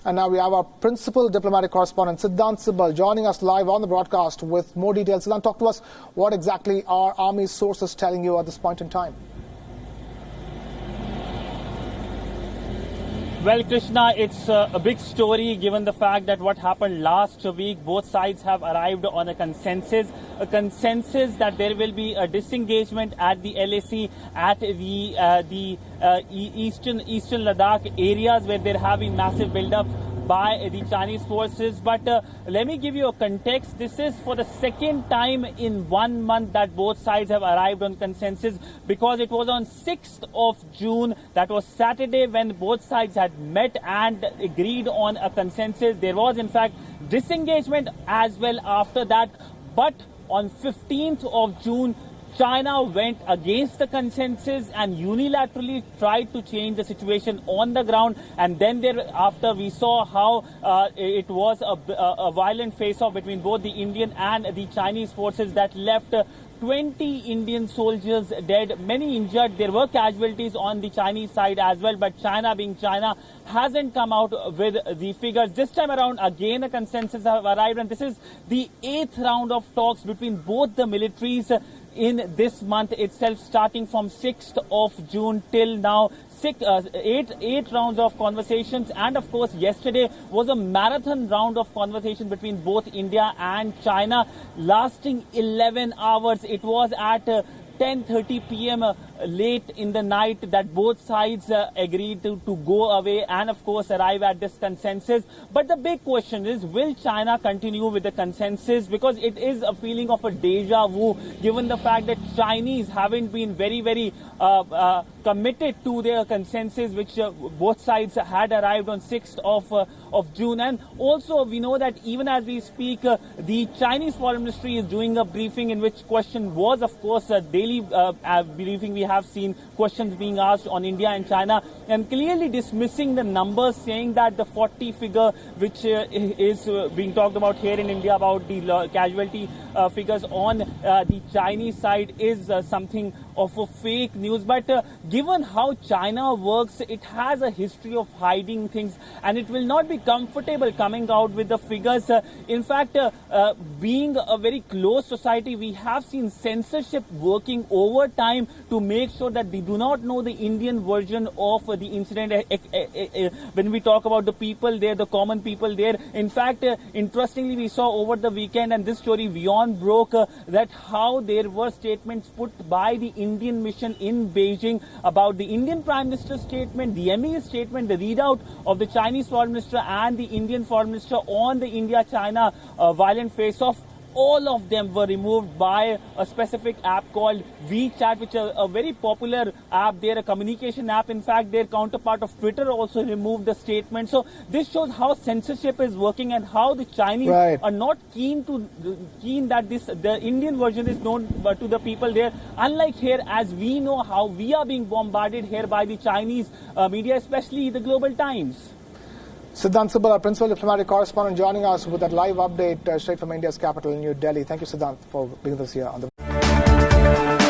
And now we have our principal diplomatic correspondent, Siddhant Sibal, joining us live on the broadcast with more details. Siddhant, talk to us. What exactly are Army sources telling you at this point in time? Well, Krishna, it's a big story given the fact that what happened last week, both sides have arrived on a consensus that there will be a disengagement at the LAC at the eastern Ladakh areas where there have been massive build-up by the Chinese forces. But let me give you a context. This is for the second time in 1 month that both sides have arrived on consensus, because it was on 6th of June, that was Saturday, when both sides had met and agreed on a consensus. There was in fact disengagement as well after that, but on 15th of June, China went against the consensus and unilaterally tried to change the situation on the ground. And then thereafter, we saw how it was a violent face-off between both the Indian and the Chinese forces that left 20 Indian soldiers dead, many injured. There were casualties on the Chinese side as well, but China, being China, hasn't come out with the figures. This time around, again, a consensus have arrived, and this is the 8th round of talks between both the militaries in this month itself, starting from 6th of June till now. Eight rounds of conversations, and of course yesterday was a marathon round of conversation between both India and China, lasting 11 hours. It was at 10:30 p.m. Late in the night that both sides agreed to go away and of course arrive at this consensus. But the big question is, will China continue with the consensus? Because it is a feeling of a deja vu, given the fact that Chinese haven't been very committed to their consensus, which both sides had arrived on 6th of June. And also we know that even as we speak, the Chinese Foreign Ministry is doing a briefing in which question was, of course, a daily briefing. We have seen questions being asked on India and China, and clearly dismissing the numbers, saying that the 40 figure which is being talked about here in India about the casualty figures on the Chinese side is something of a fake news. But given how China works, it has a history of hiding things, and it will not be comfortable coming out with the figures. In fact, being a very closed society, we have seen censorship working over time to make sure that they do not know the Indian version of the incident. When we talk about the people there, the common people there, in fact, interestingly, we saw over the weekend, and this story beyond broke, that how there were statements put by the Indian mission in Beijing about the Indian Prime Minister's statement, the ME's statement, the readout of the Chinese Foreign Minister and the Indian Foreign Minister on the India-China violent face-off. All of them were removed by a specific app called WeChat, which is a very popular app there, a communication app. In fact, their counterpart of Twitter also removed the statement. So this shows how censorship is working and how the Chinese are not keen that the Indian version is known to the people there. Unlike here, as we know how we are being bombarded here by the Chinese media, especially the Global Times. Siddhant Sibal, our principal diplomatic correspondent, joining us with that live update straight from India's capital, New Delhi. Thank you, Siddhant, for being with us here on the